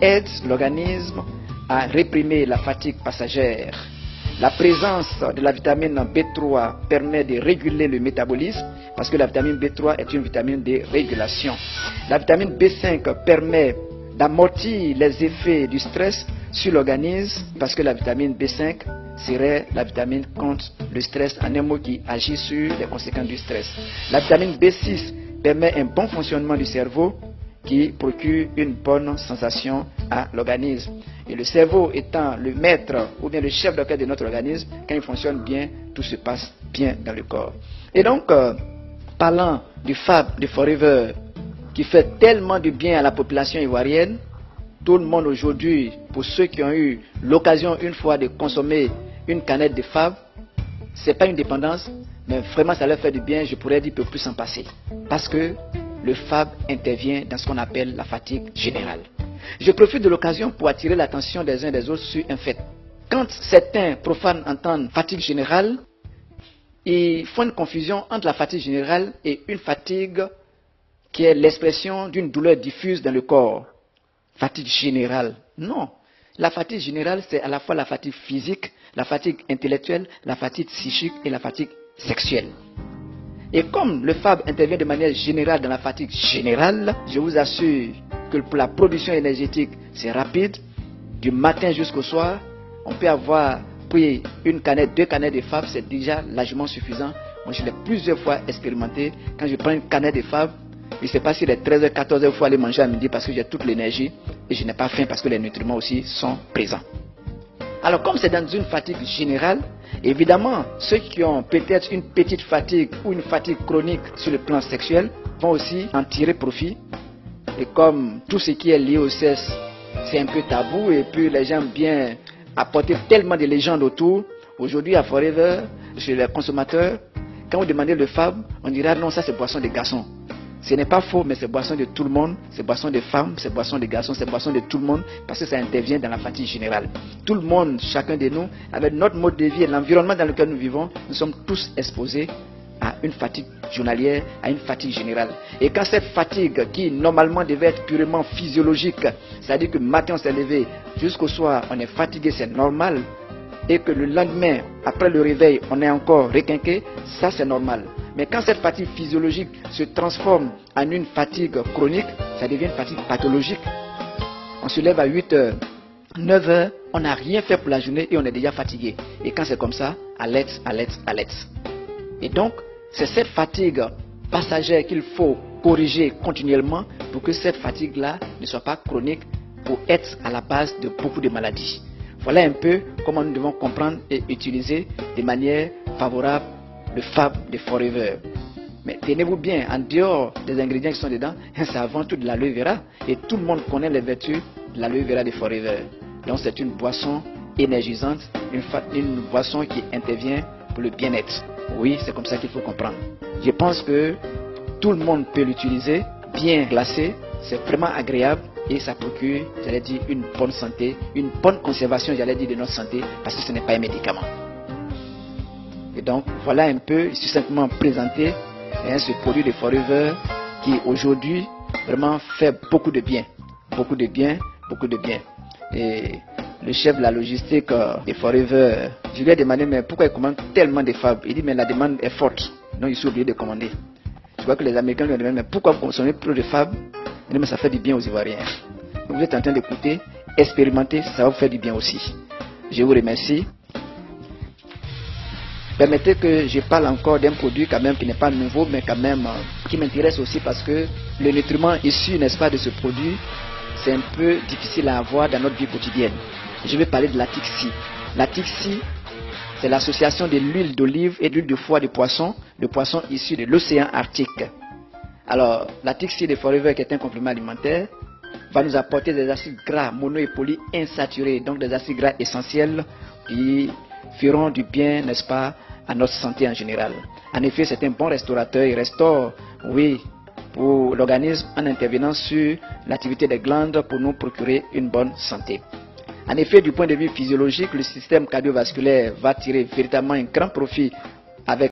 aide l'organisme à réprimer la fatigue passagère. La présence de la vitamine B3 permet de réguler le métabolisme parce que la vitamine B3 est une vitamine de régulation. La vitamine B5 permet d'amortir les effets du stress sur l'organisme parce que la vitamine B5 serait la vitamine contre le stress, en un mot qui agit sur les conséquences du stress. La vitamine B6 permet un bon fonctionnement du cerveau qui procure une bonne sensation à l'organisme. Et le cerveau étant le maître ou bien le chef d'orchestre de notre organisme, quand il fonctionne bien, tout se passe bien dans le corps. Et donc, parlant du Fab de Forever, qui fait tellement de bien à la population ivoirienne, tout le monde aujourd'hui, pour ceux qui ont eu l'occasion une fois de consommer une canette de Fab, ce n'est pas une dépendance, mais vraiment ça leur fait du bien, je pourrais dire, ne peut plus s'en passer. Parce que le Fab intervient dans ce qu'on appelle la fatigue générale. Je profite de l'occasion pour attirer l'attention des uns des autres sur un fait. Quand certains profanes entendent fatigue générale, ils font une confusion entre la fatigue générale et une fatigue qui est l'expression d'une douleur diffuse dans le corps. Fatigue générale, non. La fatigue générale, c'est à la fois la fatigue physique, la fatigue intellectuelle, la fatigue psychique et la fatigue sexuelle. Et comme le Fab intervient de manière générale dans la fatigue générale, je vous assure que pour la production énergétique, c'est rapide. Du matin jusqu'au soir, on peut avoir pris une canette, 2 canettes de Fab, c'est déjà largement suffisant. Moi, je l'ai plusieurs fois expérimenté. Quand je prends une canette de Fab, je ne sais pas si les 13h, 14h, il faut aller manger à midi parce que j'ai toute l'énergie et je n'ai pas faim parce que les nutriments aussi sont présents. Alors, comme c'est dans une fatigue générale, évidemment, ceux qui ont peut-être une petite fatigue ou une fatigue chronique sur le plan sexuel vont aussi en tirer profit. Et comme tout ce qui est lié au sexe, c'est un peu tabou et puis les gens bien apporter tellement de légendes autour. Aujourd'hui, à Forever, chez les consommateurs, quand vous demandez le Fab, on dira non, ça c'est boisson des garçons. Ce n'est pas faux, mais c'est boisson de tout le monde, c'est boisson des femmes, c'est boisson des garçons, c'est boisson de tout le monde, parce que ça intervient dans la fatigue générale. Tout le monde, chacun de nous, avec notre mode de vie et l'environnement dans lequel nous vivons, nous sommes tous exposés à une fatigue journalière, à une fatigue générale. Et quand cette fatigue, qui normalement devait être purement physiologique, c'est-à-dire que le matin on s'est levé, jusqu'au soir on est fatigué, c'est normal, et que le lendemain, après le réveil, on est encore requinqué, ça c'est normal. Mais quand cette fatigue physiologique se transforme en une fatigue chronique, ça devient une fatigue pathologique. On se lève à 8h, 9h, on n'a rien fait pour la journée et on est déjà fatigué. Et quand c'est comme ça, alerte, alerte, alerte. Et donc, c'est cette fatigue passagère qu'il faut corriger continuellement pour que cette fatigue-là ne soit pas chronique pour être à la base de beaucoup de maladies. Voilà un peu comment nous devons comprendre et utiliser de manière favorable le Fab de Forever. Mais tenez-vous bien, en dehors des ingrédients qui sont dedans, c'est avant tout de l'aloe vera. Et tout le monde connaît les vertus de l'aloe vera de Forever. Donc c'est une boisson énergisante, une boisson qui intervient pour le bien-être. Oui, c'est comme ça qu'il faut comprendre. Je pense que tout le monde peut l'utiliser, bien glacé, c'est vraiment agréable et ça procure, j'allais dire, une bonne santé, une bonne conservation, j'allais dire, de notre santé, parce que ce n'est pas un médicament. Et donc, voilà un peu, succinctement présenté, ce produit de Forever qui aujourd'hui vraiment fait beaucoup de bien. Beaucoup de bien, beaucoup de bien. Et le chef de la logistique de Forever, je lui ai demandé, mais pourquoi il commande tellement de Fab? Il dit, mais la demande est forte, donc il suis obligé de commander. Je vois que les Américains lui ont demandé, mais pourquoi vous consommez plus de Fab? Il dit, mais ça fait du bien aux Ivoiriens. Donc vous êtes en train d'écouter, expérimenter, ça va vous faire du bien aussi. Je vous remercie. Permettez que je parle encore d'un produit quand même qui n'est pas nouveau, mais quand même qui m'intéresse aussi parce que le nutriment issu, n'est-ce pas, de ce produit, c'est un peu difficile à avoir dans notre vie quotidienne. Je vais parler de la Tixi. La Tixi, c'est l'association de l'huile d'olive et de l'huile de foie de poisson issu de l'océan Arctique. Alors, la Tixi de Forever, qui est un complément alimentaire, va nous apporter des acides gras mono et poly insaturés, donc des acides gras essentiels qui feront du bien, n'est-ce pas, à notre santé en général. En effet, c'est un bon restaurateur, il restaure, oui, pour l'organisme en intervenant sur l'activité des glandes pour nous procurer une bonne santé. En effet, du point de vue physiologique, le système cardiovasculaire va tirer véritablement un grand profit avec